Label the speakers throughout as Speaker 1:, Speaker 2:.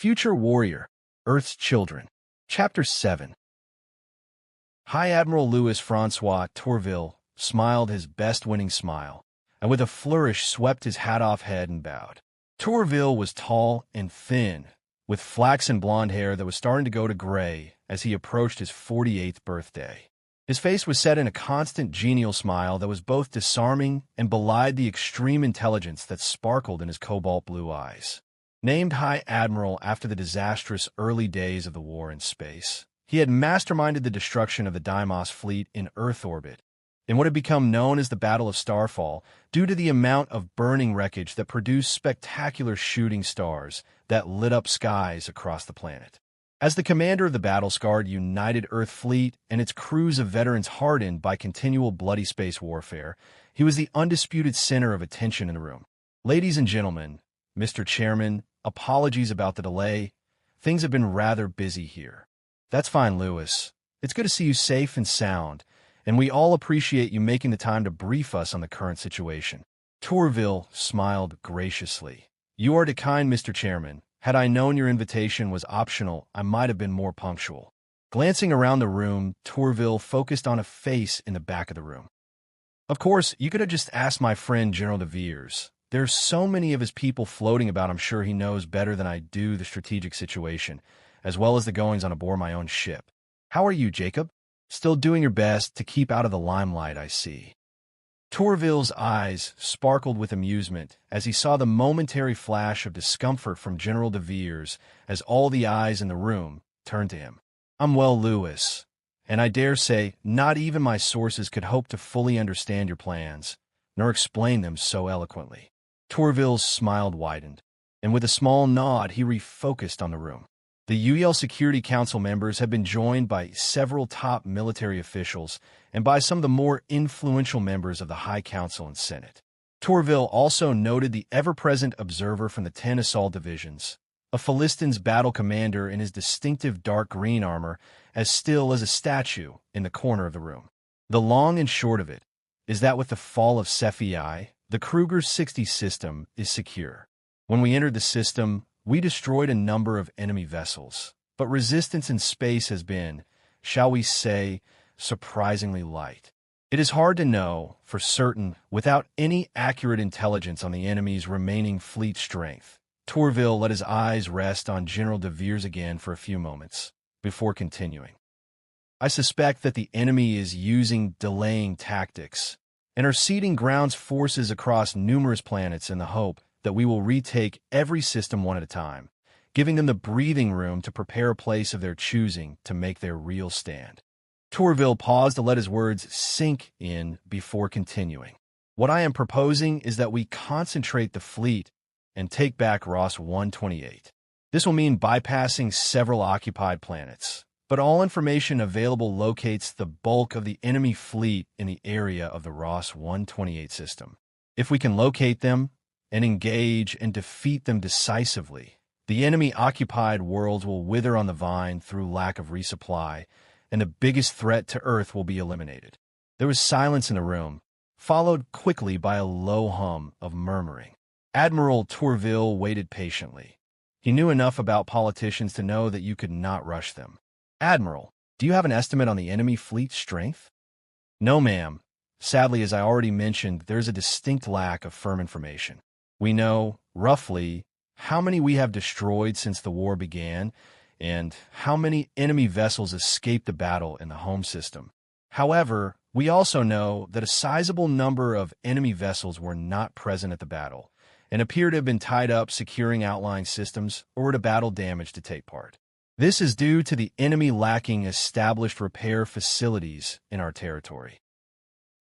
Speaker 1: Future Warrior, Earth's Children. Chapter 7. High Admiral Louis Francois Tourville smiled his best winning smile, and with a flourish swept his hat-off head and bowed. Tourville was tall and thin, with flaxen blonde hair that was starting to go to gray as he approached his 48th birthday. His face was set in a constant genial smile that was both disarming and belied the extreme intelligence that sparkled in his cobalt blue eyes. Named High Admiral after the disastrous early days of the war in space, he had masterminded the destruction of the Deimos fleet in Earth orbit, in what had become known as the Battle of Starfall, due to the amount of burning wreckage that produced spectacular shooting stars that lit up skies across the planet. As the commander of the battle-scarred United Earth Fleet and its crews of veterans hardened by continual bloody space warfare, he was the undisputed center of attention in the room. Ladies and gentlemen, Mr. Chairman, apologies about the delay. Things have been rather busy here. That's fine, Louis. It's good to see you safe and sound, and we all appreciate you making the time to brief us on the current situation. Tourville smiled graciously. You are too kind, Mr. Chairman. Had I known your invitation was optional, I might have been more punctual. Glancing around the room, Tourville focused on a face in the back of the room. Of course, you could have just asked my friend General de Veers. There's so many of his people floating about, I'm sure he knows better than I do the strategic situation, as well as the goings on aboard my own ship. How are you, Jacob? Still doing your best to keep out of the limelight, I see. Tourville's eyes sparkled with amusement as he saw the momentary flash of discomfort from General de Veers as all the eyes in the room turned to him. I'm well, Louis, and I dare say not even my sources could hope to fully understand your plans, nor explain them so eloquently. Tourville's smile widened, and with a small nod he refocused on the room. The UEL Security Council members had been joined by several top military officials and by some of the more influential members of the High Council and Senate. Tourville also noted the ever-present observer from the 10 assault divisions, a Philistine's battle commander in his distinctive dark green armor, as still as a statue in the corner of the room. The long and short of it is that with the fall of Sci-Fi, the Kruger 60 system is secure. When we entered the system, we destroyed a number of enemy vessels, but resistance in space has been, shall we say, surprisingly light. It is hard to know, for certain, without any accurate intelligence on the enemy's remaining fleet strength. Tourville let his eyes rest on General de Veers again for a few moments, before continuing. I suspect that the enemy is using delaying tactics, and are seeding ground forces across numerous planets in the hope that we will retake every system one at a time, giving them the breathing room to prepare a place of their choosing to make their real stand. Tourville paused to let his words sink in before continuing. What I am proposing is that we concentrate the fleet and take back Ross 128. This will mean bypassing several occupied planets, but all information available locates the bulk of the enemy fleet in the area of the Ross 128 system. If we can locate them and engage and defeat them decisively, the enemy-occupied worlds will wither on the vine through lack of resupply, and the biggest threat to Earth will be eliminated. There was silence in the room, followed quickly by a low hum of murmuring. Admiral Tourville waited patiently. He knew enough about politicians to know that you could not rush them. Admiral, do you have an estimate on the enemy fleet strength? No, ma'am. Sadly, as I already mentioned, there is a distinct lack of firm information. We know, roughly, how many we have destroyed since the war began, and how many enemy vessels escaped the battle in the home system. However, we also know that a sizable number of enemy vessels were not present at the battle, and appear to have been tied up securing outlying systems or to battle damage to take part. This is due to the enemy lacking established repair facilities in our territory.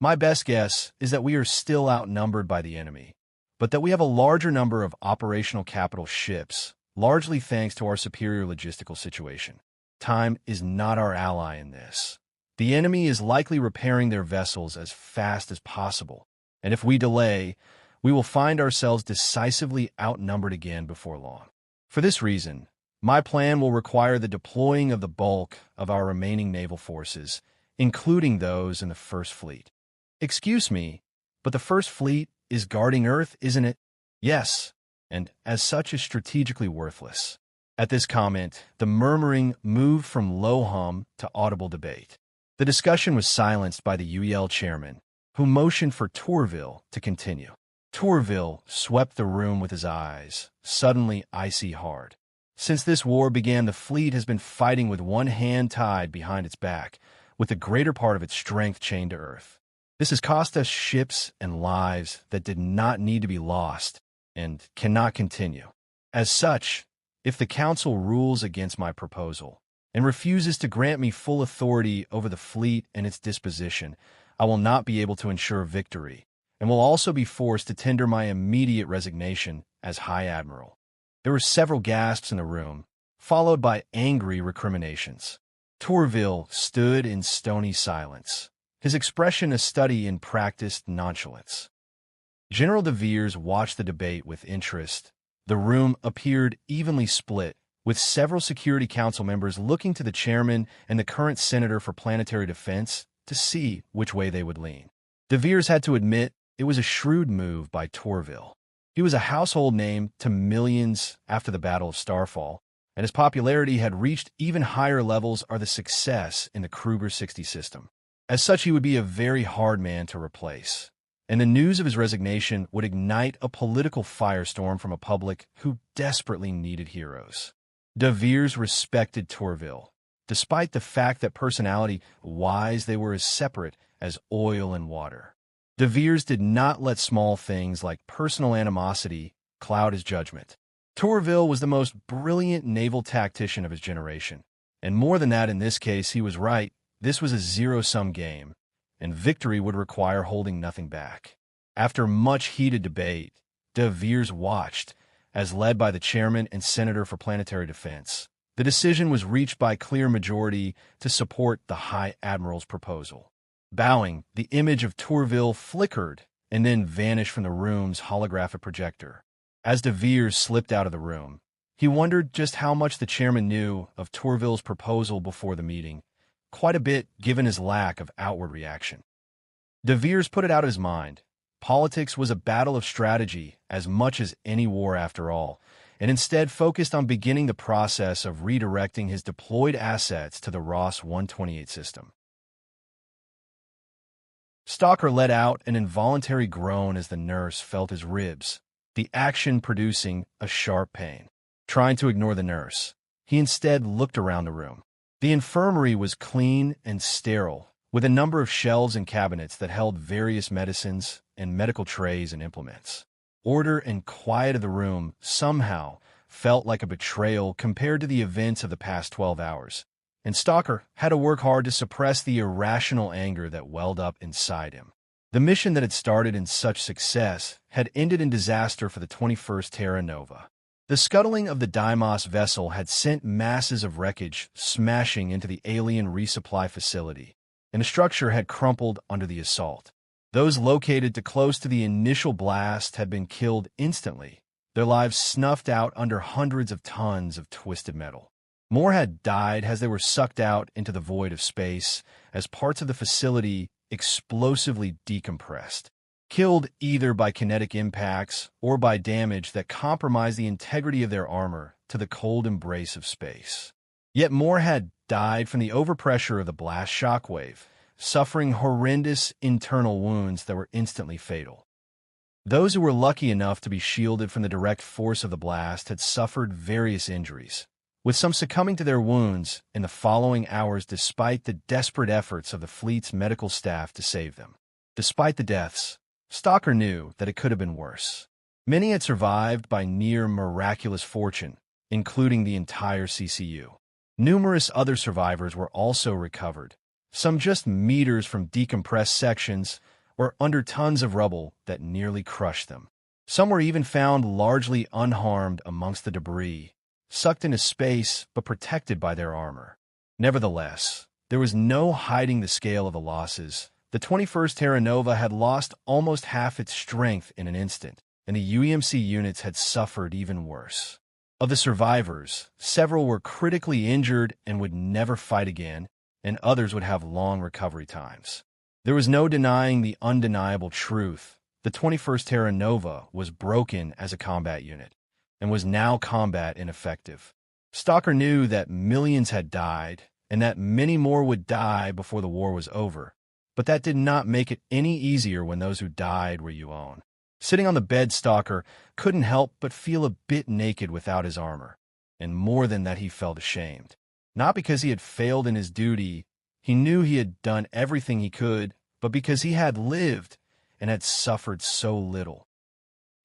Speaker 1: My best guess is that we are still outnumbered by the enemy, but that we have a larger number of operational capital ships, largely thanks to our superior logistical situation. Time is not our ally in this. The enemy is likely repairing their vessels as fast as possible, and if we delay, we will find ourselves decisively outnumbered again before long. For this reason, my plan will require the deploying of the bulk of our remaining naval forces, including those in the First Fleet. Excuse me, but the First Fleet is guarding Earth, isn't it? Yes, and as such is strategically worthless. At this comment, the murmuring moved from low hum to audible debate. The discussion was silenced by the UEL chairman, who motioned for Tourville to continue. Tourville swept the room with his eyes, suddenly icy hard. Since this war began, the fleet has been fighting with one hand tied behind its back, with the greater part of its strength chained to earth. This has cost us ships and lives that did not need to be lost and cannot continue. As such, if the Council rules against my proposal and refuses to grant me full authority over the fleet and its disposition, I will not be able to ensure victory, and will also be forced to tender my immediate resignation as High Admiral. There were several gasps in the room, followed by angry recriminations. Tourville stood in stony silence, his expression a study in practiced nonchalance. General de Veers watched the debate with interest. The room appeared evenly split, with several Security Council members looking to the chairman and the current Senator for Planetary Defense to see which way they would lean. De Veers had to admit it was a shrewd move by Tourville. He was a household name to millions after the Battle of Starfall, and his popularity had reached even higher levels are the success in the Kruger 60 system. As such, he would be a very hard man to replace, and the news of his resignation would ignite a political firestorm from a public who desperately needed heroes. De Veers respected Tourville, despite the fact that personality-wise they were as separate as oil and water. De Veers did not let small things like personal animosity cloud his judgment. Tourville was the most brilliant naval tactician of his generation, and more than that in this case, he was right. This was a zero-sum game, and victory would require holding nothing back. After much heated debate, De Veers watched, as led by the chairman and Senator for Planetary Defense. The decision was reached by clear majority to support the High Admiral's proposal. Bowing, the image of Tourville flickered and then vanished from the room's holographic projector. As De Veers slipped out of the room, he wondered just how much the chairman knew of Tourville's proposal before the meeting, quite a bit given his lack of outward reaction. De Veers put it out of his mind. Politics was a battle of strategy as much as any war after all, and instead focused on beginning the process of redirecting his deployed assets to the Ross 128 system. Stalker let out an involuntary groan as the nurse felt his ribs, the action producing a sharp pain. Trying to ignore the nurse, he instead looked around the room. The infirmary was clean and sterile, with a number of shelves and cabinets that held various medicines and medical trays and implements. Order and quiet of the room somehow felt like a betrayal compared to the events of the past 12 hours, and Stalker had to work hard to suppress the irrational anger that welled up inside him. The mission that had started in such success had ended in disaster for the 21st Terra Nova. The scuttling of the Deimos vessel had sent masses of wreckage smashing into the alien resupply facility, and the structure had crumpled under the assault. Those located too close to the initial blast had been killed instantly, their lives snuffed out under hundreds of tons of twisted metal. More had died as they were sucked out into the void of space as parts of the facility explosively decompressed, killed either by kinetic impacts or by damage that compromised the integrity of their armor to the cold embrace of space. Yet more had died from the overpressure of the blast shockwave, suffering horrendous internal wounds that were instantly fatal. Those who were lucky enough to be shielded from the direct force of the blast had suffered various injuries, with some succumbing to their wounds in the following hours despite the desperate efforts of the fleet's medical staff to save them. Despite the deaths, Stalker knew that it could have been worse. Many had survived by near miraculous fortune, including the entire CCU. Numerous other survivors were also recovered, some just meters from decompressed sections or under tons of rubble that nearly crushed them. Some were even found largely unharmed amongst the debris, sucked into space but protected by their armor. Nevertheless, there was no hiding the scale of the losses. The 21st Terra Nova had lost almost half its strength in an instant, and the UEMC units had suffered even worse. Of the survivors, several were critically injured and would never fight again, and others would have long recovery times. There was no denying the undeniable truth. The 21st Terra Nova was broken as a combat unit, and was now combat ineffective. Stalker knew that millions had died, and that many more would die before the war was over. But that did not make it any easier when those who died were you own. Sitting on the bed, Stalker couldn't help but feel a bit naked without his armor. And more than that, he felt ashamed. Not because he had failed in his duty, he knew he had done everything he could, but because he had lived and had suffered so little.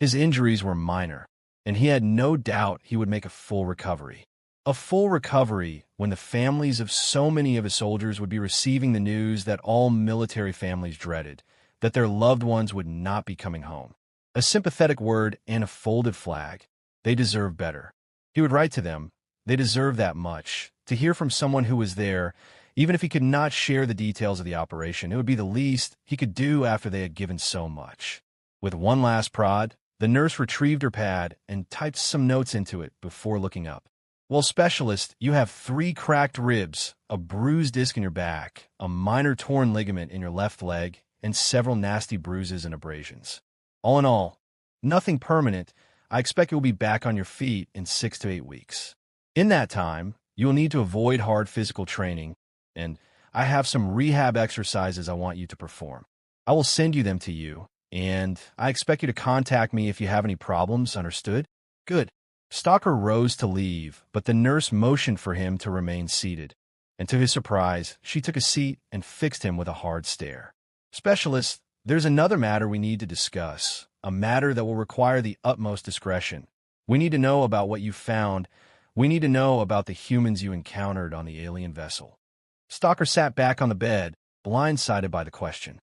Speaker 1: His injuries were minor, and he had no doubt he would make a full recovery. A full recovery when the families of so many of his soldiers would be receiving the news that all military families dreaded, that their loved ones would not be coming home. A sympathetic word and a folded flag. They deserve better. He would write to them. They deserve that much. To hear from someone who was there, even if he could not share the details of the operation, it would be the least he could do after they had given so much. With one last prod, the nurse retrieved her pad and typed some notes into it before looking up. Well, specialist, you have 3 cracked ribs, a bruised disc in your back, a minor torn ligament in your left leg, and several nasty bruises and abrasions. All in all, nothing permanent. I expect you will be back on your feet in 6 to 8 weeks. In that time, you will need to avoid hard physical training, and I have some rehab exercises I want you to perform. I will send them to you, and I expect you to contact me if you have any problems, understood? Good. Stalker rose to leave, but the nurse motioned for him to remain seated. And to his surprise, she took a seat and fixed him with a hard stare. Specialist, there's another matter we need to discuss, a matter that will require the utmost discretion. We need to know about what you found. We need to know about the humans you encountered on the alien vessel. Stalker sat back on the bed, blindsided by the question.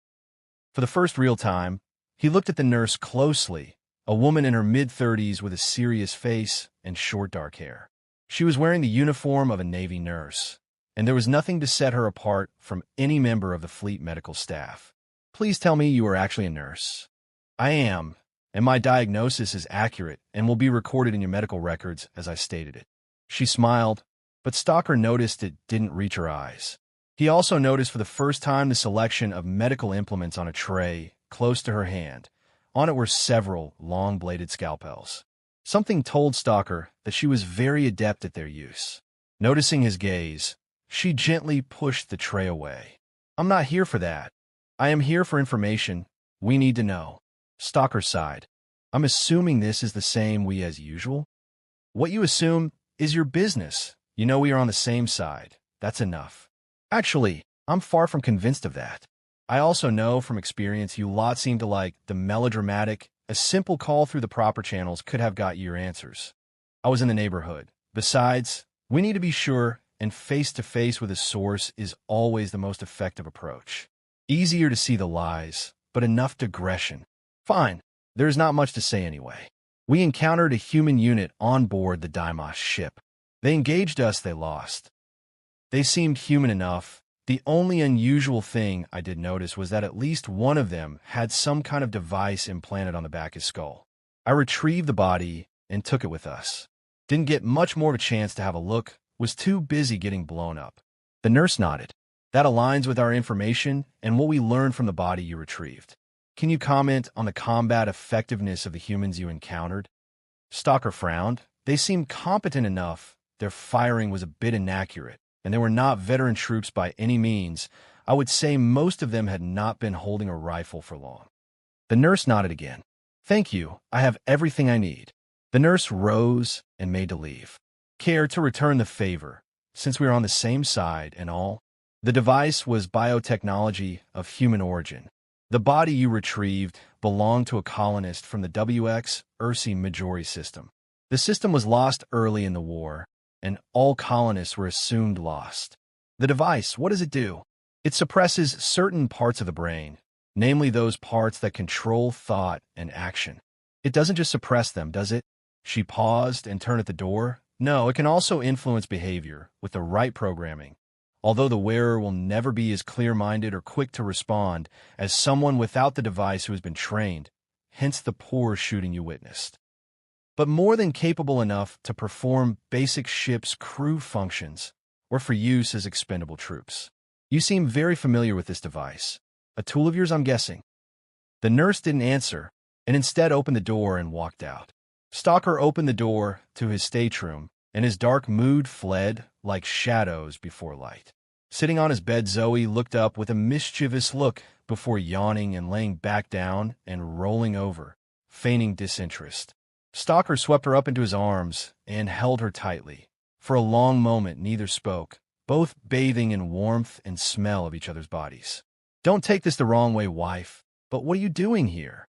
Speaker 1: For the first real time, he looked at the nurse closely, a woman in her mid-30s with a serious face and short dark hair. She was wearing the uniform of a Navy nurse, and there was nothing to set her apart from any member of the fleet medical staff. Please tell me you are actually a nurse. I am, and my diagnosis is accurate and will be recorded in your medical records as I stated it. She smiled, but Stalker noticed it didn't reach her eyes. He also noticed for the first time the selection of medical implements on a tray close to her hand. On it were several long-bladed scalpels. Something told Stalker that she was very adept at their use. Noticing his gaze, she gently pushed the tray away. I'm not here for that. I am here for information. We need to know. Stalker sighed. I'm assuming this is the same we as usual? What you assume is your business. You know we are on the same side. That's enough. Actually, I'm far from convinced of that. I also know from experience you lot seem to like the melodramatic. A simple call through the proper channels could have got you your answers. I was in the neighborhood. Besides, we need to be sure, and face-to-face with a source is always the most effective approach. Easier to see the lies, but enough digression. Fine, there's not much to say anyway. We encountered a human unit on board the Dimos ship. They engaged us, they lost. They seemed human enough. The only unusual thing I did notice was that at least one of them had some kind of device implanted on the back of his skull. I retrieved the body and took it with us. Didn't get much more of a chance to have a look, was too busy getting blown up. The nurse nodded. That aligns with our information and what we learned from the body you retrieved. Can you comment on the combat effectiveness of the humans you encountered? Stalker frowned. They seemed competent enough. Their firing was a bit inaccurate, and they were not veteran troops by any means. I would say most of them had not been holding a rifle for long. The nurse nodded again. Thank you. I have everything I need. The nurse rose and made to leave. Care to return the favor, since we are on the same side and all? The device was biotechnology of human origin. The body you retrieved belonged to a colonist from the WX Ursi Majori system. The system was lost early in the war, and all colonists were assumed lost. The device, what does it do? It suppresses certain parts of the brain, namely those parts that control thought and action. It doesn't just suppress them, does it? She paused and turned at the door. No, it can also influence behavior with the right programming, although the wearer will never be as clear-minded or quick to respond as someone without the device who has been trained, hence the poor shooting you witnessed. But more than capable enough to perform basic ship's crew functions or for use as expendable troops. You seem very familiar with this device. A tool of yours, I'm guessing. The nurse didn't answer and instead opened the door and walked out. Stalker opened the door to his stateroom and his dark mood fled like shadows before light. Sitting on his bed, Zoe looked up with a mischievous look before yawning and laying back down and rolling over, feigning disinterest. Stalker swept her up into his arms and held her tightly. For a long moment, neither spoke, both bathing in warmth and smell of each other's bodies. "Don't take this the wrong way, wife, but what are you doing here?"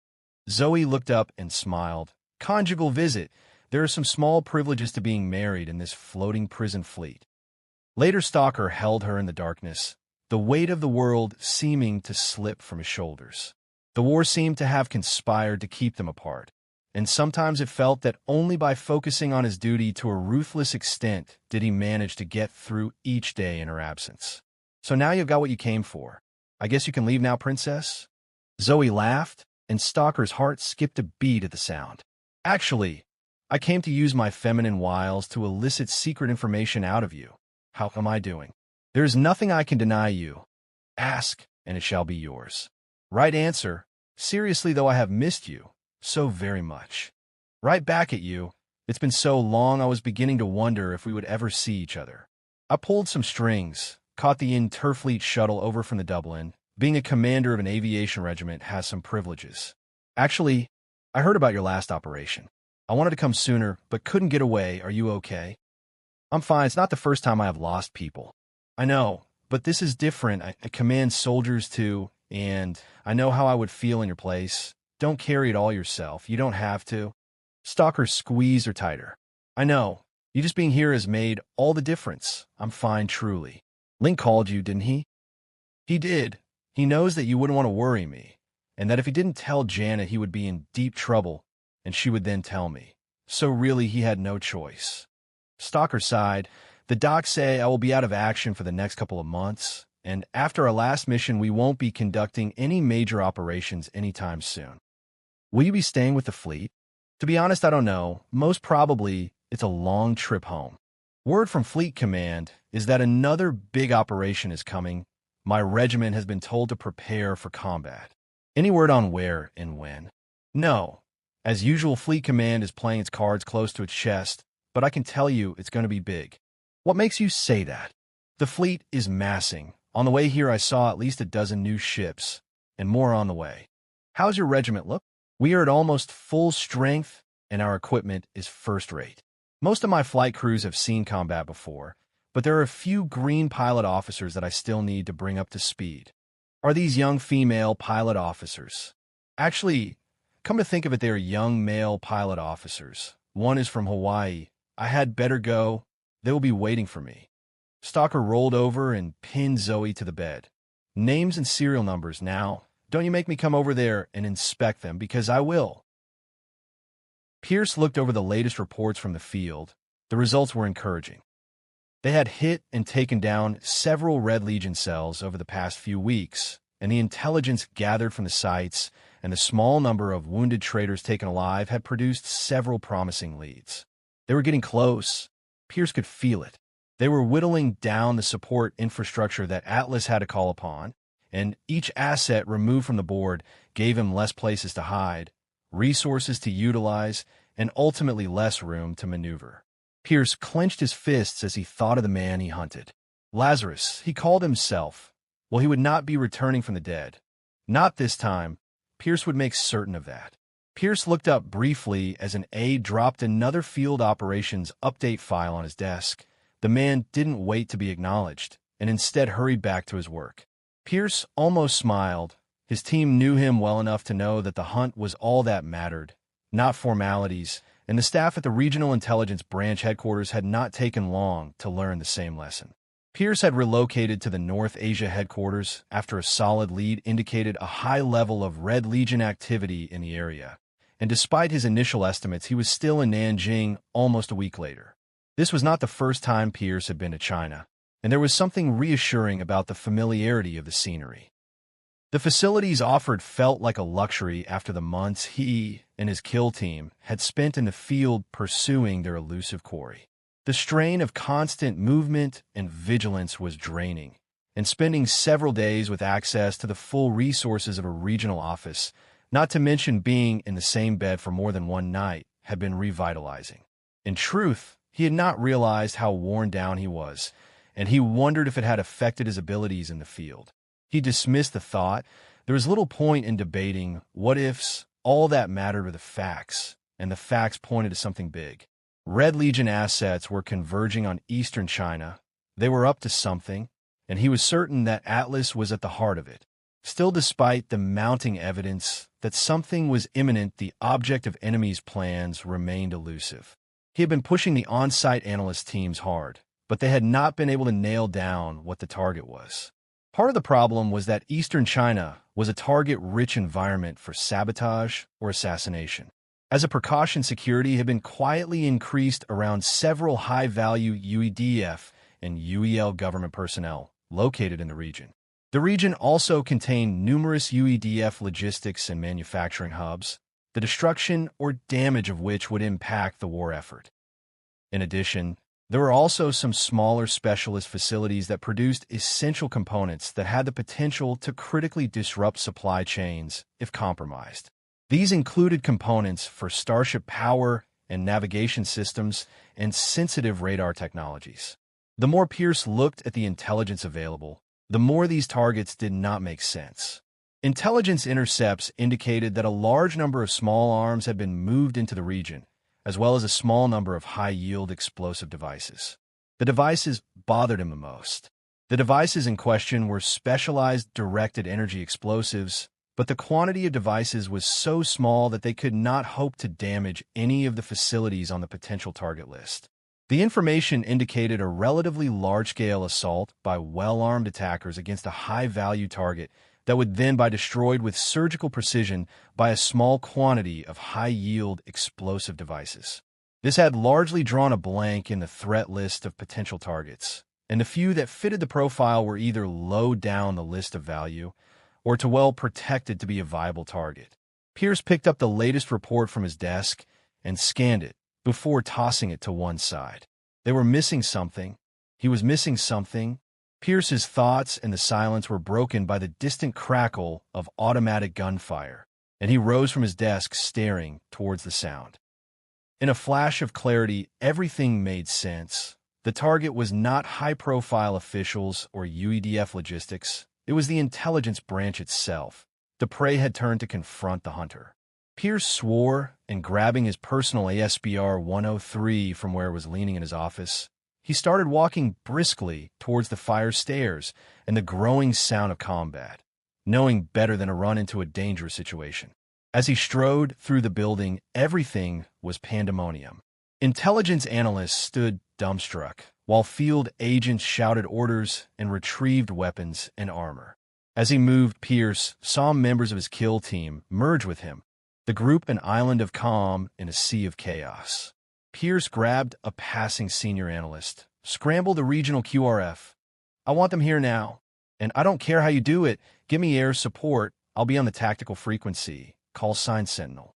Speaker 1: Zoe looked up and smiled. "Conjugal visit. There are some small privileges to being married in this floating prison fleet." Later, Stalker held her in the darkness, the weight of the world seeming to slip from his shoulders. The war seemed to have conspired to keep them apart, and sometimes it felt that only by focusing on his duty to a ruthless extent did he manage to get through each day in her absence. "So now you've got what you came for. I guess you can leave now, princess?" Zoe laughed, and Stalker's heart skipped a beat at the sound. "Actually, I came to use my feminine wiles to elicit secret information out of you. How am I doing? There is nothing I can deny you. Ask, and it shall be yours." "Right answer. Seriously, though, I have missed you so very much." "Right back at you. It's been so long I was beginning to wonder if we would ever see each other." I pulled some strings, caught the Interfleet shuttle over from the Dublin. Being a commander of an aviation regiment has some privileges. "Actually, I heard about your last operation. I wanted to come sooner, but couldn't get away. Are you okay?" "I'm fine. It's not the first time I have lost people." "I know, but this is different. I command soldiers too, and I know how I would feel in your place. Don't carry it all yourself. You don't have to." Stalker squeezed her tighter. "I know. You just being here has made all the difference. I'm fine, truly." "Link called you, didn't he?" "He did. He knows that you wouldn't want to worry me, and that if he didn't tell Janet he would be in deep trouble, and she would then tell me. So really he had no choice." Stalker sighed. "The docs say I will be out of action for the next couple of months, and after our last mission we won't be conducting any major operations anytime soon." "Will you be staying with the fleet?" "To be honest, I don't know. Most probably it's a long trip home. Word from Fleet Command is that another big operation is coming. My regiment has been told to prepare for combat." "Any word on where and when?" "No. As usual, Fleet Command is playing its cards close to its chest, but I can tell you it's going to be big." "What makes you say that?" "The fleet is massing. On the way here I saw at least a dozen new ships, and more on the way." "How's your regiment look?" "We are at almost full strength, and our equipment is first-rate. Most of my flight crews have seen combat before, but there are a few green pilot officers that I still need to bring up to speed." "Are these young female pilot officers?" "Actually, come to think of it, they are young male pilot officers. One is from Hawaii. I had better go. They will be waiting for me." Stalker rolled over and pinned Zoe to the bed. "Names and serial numbers now. Don't you make me come over there and inspect them, because I will." Pierce looked over the latest reports from the field. The results were encouraging. They had hit and taken down several Red Legion cells over the past few weeks, and the intelligence gathered from the sites and the small number of wounded traitors taken alive had produced several promising leads. They were getting close. Pierce could feel it. They were whittling down the support infrastructure that Atlas had to call upon, and each asset removed from the board gave him less places to hide, resources to utilize, and ultimately less room to maneuver. Pierce clenched his fists as he thought of the man he hunted. Lazarus, he called himself. Well, he would not be returning from the dead. Not this time. Pierce would make certain of that. Pierce looked up briefly as an aide dropped another field operations update file on his desk. The man didn't wait to be acknowledged, and instead hurried back to his work. Pierce almost smiled. His team knew him well enough to know that the hunt was all that mattered, not formalities, and the staff at the Regional Intelligence Branch headquarters had not taken long to learn the same lesson. Pierce had relocated to the North Asia headquarters after a solid lead indicated a high level of Red Legion activity in the area, and despite his initial estimates, he was still in Nanjing almost a week later. This was not the first time Pierce had been to China, and there was something reassuring about the familiarity of the scenery. The facilities offered felt like a luxury after the months he and his kill team had spent in the field pursuing their elusive quarry. The strain of constant movement and vigilance was draining, and spending several days with access to the full resources of a regional office, not to mention being in the same bed for more than one night, had been revitalizing. In truth, He had not realized how worn down he was, and he wondered if it had affected his abilities in the field. He dismissed the thought. There was little point in debating what-ifs. All that mattered were the facts, and the facts pointed to something big. Red Legion assets were converging on eastern China. They were up to something, and he was certain that Atlas was at the heart of it. Still, despite the mounting evidence that something was imminent, the object of enemy's plans remained elusive. He had been pushing the on-site analyst teams hard, but they had not been able to nail down what the target was. Part of the problem was that eastern China was a target-rich environment for sabotage or assassination. As a precaution, security had been quietly increased around several high-value UEDF and UEL government personnel located in the region. The region also contained numerous UEDF logistics and manufacturing hubs, the destruction or damage of which would impact the war effort. In addition, there were also some smaller specialist facilities that produced essential components that had the potential to critically disrupt supply chains if compromised. These included components for starship power and navigation systems and sensitive radar technologies. The more Pierce looked at the intelligence available, the more these targets did not make sense. Intelligence intercepts indicated that a large number of small arms had been moved into the region, as well as a small number of high-yield explosive devices. The devices bothered him the most. The devices in question were specialized directed energy explosives, but the quantity of devices was so small that they could not hope to damage any of the facilities on the potential target list. The information indicated a relatively large-scale assault by well-armed attackers against a high-value target that would then be destroyed with surgical precision by a small quantity of high-yield explosive devices. This had largely drawn a blank in the threat list of potential targets, and the few that fitted the profile were either low down the list of value or too well protected to be a viable target. Pierce picked up the latest report from his desk and scanned it before tossing it to one side. They were missing something. He was missing something. Pierce's thoughts and the silence were broken by the distant crackle of automatic gunfire, and he rose from his desk, staring towards the sound. In a flash of clarity, everything made sense. The target was not high-profile officials or UEDF logistics. It was the intelligence branch itself. The prey had turned to confront the hunter. Pierce swore, and grabbing his personal ASBR 103 from where it was leaning in his office, he started walking briskly towards the fire stairs and the growing sound of combat, knowing better than to run into a dangerous situation. As he strode through the building, everything was pandemonium. Intelligence analysts stood dumbstruck, while field agents shouted orders and retrieved weapons and armor. As he moved, Pierce saw members of his kill team merge with him, the group an island of calm in a sea of chaos. Pierce grabbed a passing senior analyst, scrambled the regional QRF. "I want them here now. And I don't care how you do it. Give me air support. I'll be on the tactical frequency. Call sign Sentinel."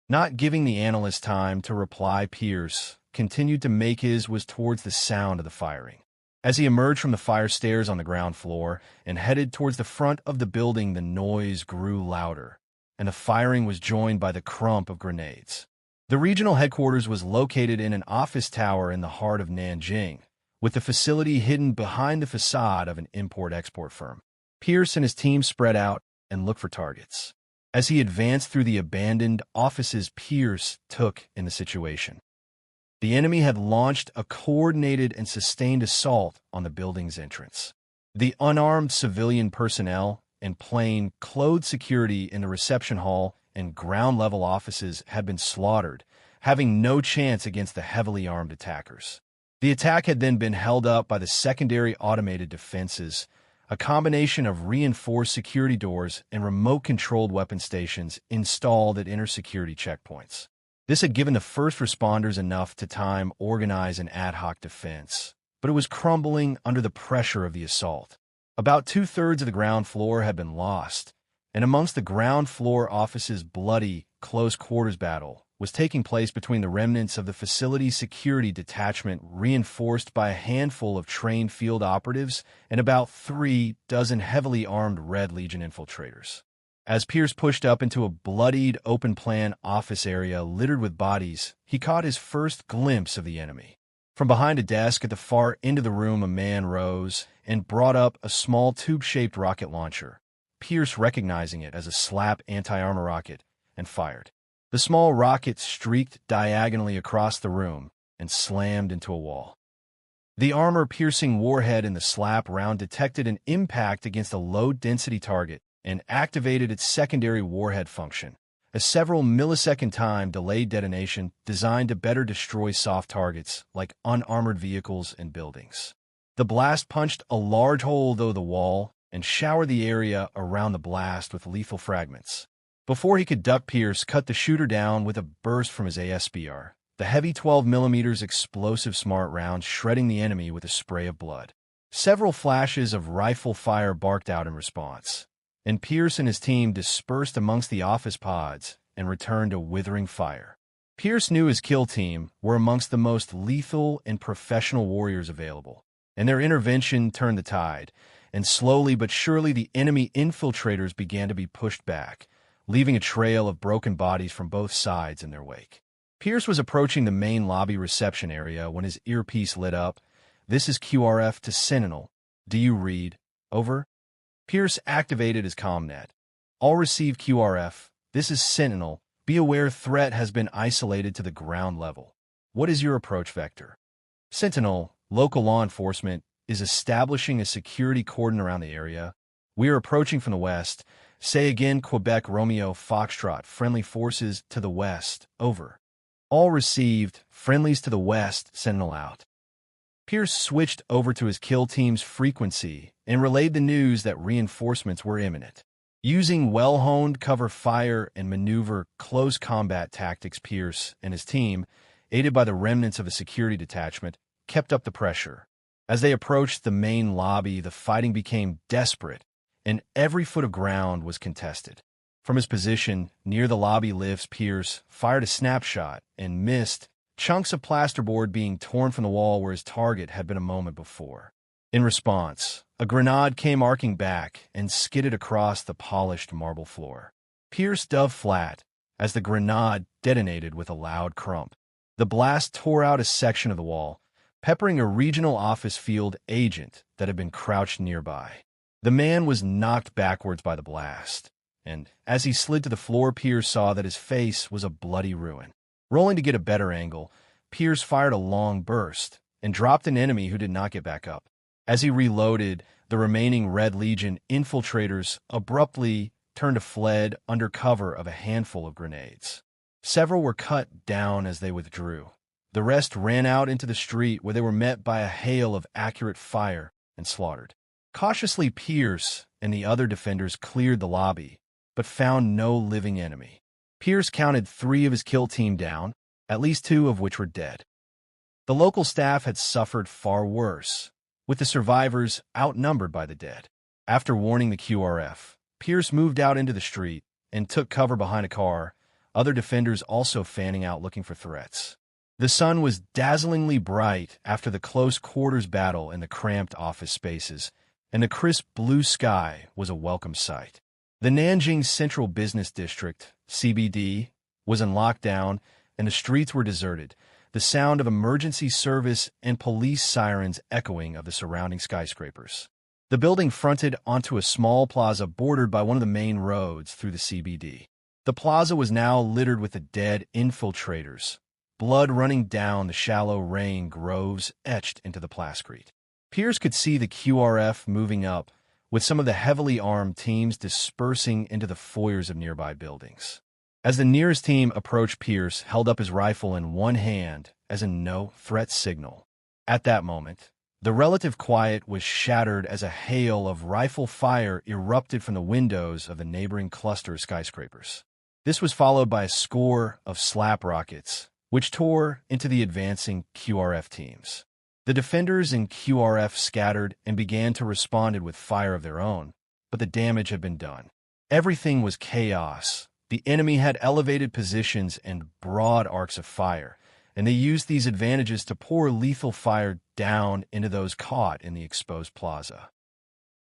Speaker 1: Not giving the analyst time to reply, Pierce continued to make his way towards the sound of the firing. As he emerged from the fire stairs on the ground floor and headed towards the front of the building, the noise grew louder, and the firing was joined by the crump of grenades. The regional headquarters was located in an office tower in the heart of Nanjing, with the facility hidden behind the facade of an import-export firm. Pierce and his team spread out and looked for targets. As he advanced through the abandoned offices, Pierce took in the situation. The enemy had launched a coordinated and sustained assault on the building's entrance. The unarmed civilian personnel and plain-clothed security in the reception hall and ground-level offices had been slaughtered, having no chance against the heavily armed attackers. The attack had then been held up by the secondary automated defenses, a combination of reinforced security doors and remote-controlled weapon stations installed at inner security checkpoints. This had given the first responders enough time to organize an ad hoc defense, but it was crumbling under the pressure of the assault. About two-thirds of the ground floor had been lost, and amongst the ground floor offices, bloody, close-quarters battle was taking place between the remnants of the facility's security detachment, reinforced by a handful of trained field operatives and about 3 dozen heavily armed Red Legion infiltrators. As Pierce pushed up into a bloodied, open-plan office area littered with bodies, he caught his first glimpse of the enemy. From behind a desk at the far end of the room, a man rose and brought up a small tube-shaped rocket launcher. Pierce, recognizing it as a SLAP anti-armor rocket, and fired. The small rocket streaked diagonally across the room and slammed into a wall. The armor-piercing warhead in the SLAP round detected an impact against a low-density target and activated its secondary warhead function, a several millisecond time delayed detonation designed to better destroy soft targets like unarmored vehicles and buildings. The blast punched a large hole through the wall and showered the area around the blast with lethal fragments. Before he could duck, Pierce cut the shooter down with a burst from his ASBR, the heavy 12mm explosive smart round shredding the enemy with a spray of blood. Several flashes of rifle fire barked out in response, and Pierce and his team dispersed amongst the office pods and returned to withering fire. Pierce knew his kill team were amongst the most lethal and professional warriors available, and their intervention turned the tide, and slowly but surely the enemy infiltrators began to be pushed back, leaving a trail of broken bodies from both sides in their wake. Pierce was approaching the main lobby reception area when his earpiece lit up. "This is QRF to Sentinel. Do you read? Over." Pierce activated his CommNet. "All receive QRF. This is Sentinel. Be aware threat has been isolated to the ground level. What is your approach vector?" "Sentinel, local law enforcement, is establishing a security cordon around the area. We are approaching from the west. Say again, Quebec Romeo Foxtrot, friendly forces to the west. Over." "All received. Friendlies to the west. Sentinel out." Pierce switched over to his kill team's frequency and relayed the news that reinforcements were imminent. Using well-honed cover fire and maneuver close combat tactics, Pierce and his team, aided by the remnants of a security detachment, kept up the pressure. As they approached the main lobby, the fighting became desperate, and every foot of ground was contested. From his position near the lobby lifts, Pierce fired a snapshot and missed, chunks of plasterboard being torn from the wall where his target had been a moment before. In response, a grenade came arcing back and skidded across the polished marble floor. Pierce dove flat as the grenade detonated with a loud crump. The blast tore out a section of the wall, peppering a regional office field agent that had been crouched nearby. The man was knocked backwards by the blast, and as he slid to the floor, Pierce saw that his face was a bloody ruin. Rolling to get a better angle, Pierce fired a long burst and dropped an enemy who did not get back up. As he reloaded, the remaining Red Legion infiltrators abruptly turned to fled under cover of a handful of grenades. Several were cut down as they withdrew. The rest ran out into the street where they were met by a hail of accurate fire and slaughtered. Cautiously, Pierce and the other defenders cleared the lobby, but found no living enemy. Pierce counted 3 of his kill team down, at least 2 of which were dead. The local staff had suffered far worse, with the survivors outnumbered by the dead. After warning the QRF, Pierce moved out into the street and took cover behind a car, other defenders also fanning out looking for threats. The sun was dazzlingly bright after the close quarters battle in the cramped office spaces, and the crisp blue sky was a welcome sight. The Nanjing Central Business District, CBD, was in lockdown, and the streets were deserted, the sound of emergency service and police sirens echoing of the surrounding skyscrapers. The building fronted onto a small plaza bordered by one of the main roads through the CBD. The plaza was now littered with the dead infiltrators, blood running down the shallow rain groves etched into the plascrete. Pierce could see the QRF moving up, with some of the heavily armed teams dispersing into the foyers of nearby buildings. As the nearest team approached, Pierce held up his rifle in one hand as a no-threat signal. At that moment, the relative quiet was shattered as a hail of rifle fire erupted from the windows of the neighboring cluster of skyscrapers. This was followed by a score of SLAP rockets, which tore into the advancing QRF teams. The defenders in QRF scattered and began to respond with fire of their own, but the damage had been done. Everything was chaos. The enemy had elevated positions and broad arcs of fire, and they used these advantages to pour lethal fire down into those caught in the exposed plaza.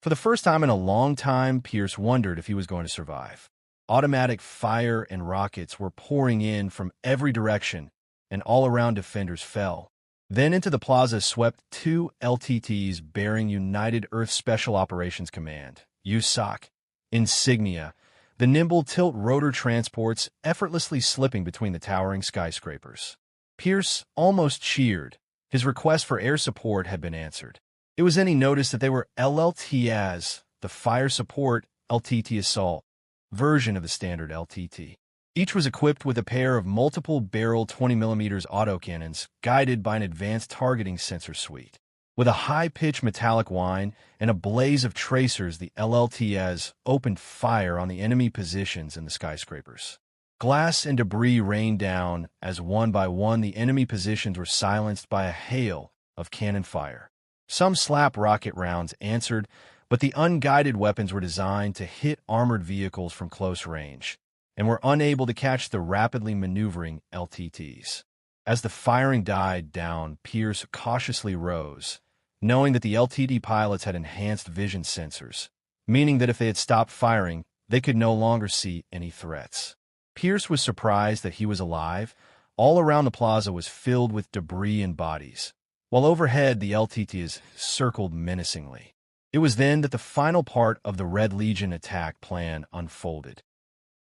Speaker 1: For the first time in a long time, Pierce wondered if he was going to survive. Automatic fire and rockets were pouring in from every direction, and all around defenders fell. Then into the plaza swept two LTTs bearing United Earth Special Operations Command, USOC, insignia, the nimble tilt-rotor transports effortlessly slipping between the towering skyscrapers. Pierce almost cheered. His request for air support had been answered. It was then he noticed that they were LLTAs, the Fire Support LTT Assault version of the standard LTT. Each was equipped with a pair of multiple-barrel 20mm autocannons guided by an advanced targeting sensor suite. With a high-pitched metallic whine and a blaze of tracers, the LLTs opened fire on the enemy positions in the skyscrapers. Glass and debris rained down as one by one the enemy positions were silenced by a hail of cannon fire. Some slap rocket rounds answered, but the unguided weapons were designed to hit armored vehicles from close range and were unable to catch the rapidly maneuvering LTTs. As the firing died down, Pierce cautiously rose, knowing that the LTT pilots had enhanced vision sensors, meaning that if they had stopped firing, they could no longer see any threats. Pierce was surprised that he was alive. All around the plaza was filled with debris and bodies, while overhead the LTTs circled menacingly. It was then that the final part of the Red Legion attack plan unfolded.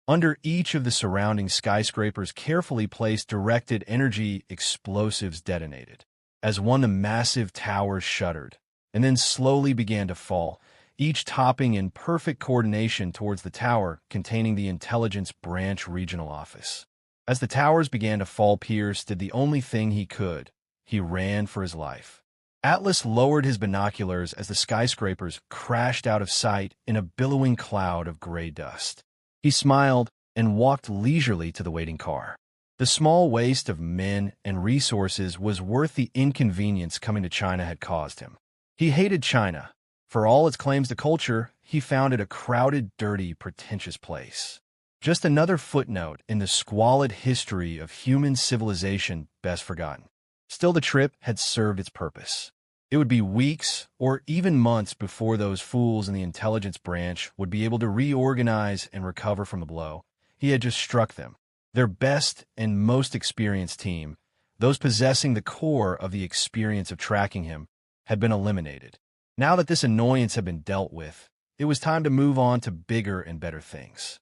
Speaker 1: Under each of the surrounding skyscrapers, carefully placed directed energy explosives detonated. As one, the massive towers shuddered, and then slowly began to fall, each topping in perfect coordination towards the tower containing the Intelligence Branch Regional Office. As the towers began to fall, Pierce did the only thing he could. He ran for his life. Atlas lowered his binoculars as the skyscrapers crashed out of sight in a billowing cloud of gray dust. He smiled and walked leisurely to the waiting car. The small waste of men and resources was worth the inconvenience coming to China had caused him. He hated China. For all its claims to culture, he found it a crowded, dirty, pretentious place. Just another footnote in the squalid history of human civilization best forgotten. Still, the trip had served its purpose. It would be weeks or even months before those fools in the intelligence branch would be able to reorganize and recover from the blow. He had just struck them. Their best and most experienced team, those possessing the core of the experience of tracking him, had been eliminated. Now that this annoyance had been dealt with, it was time to move on to bigger and better things.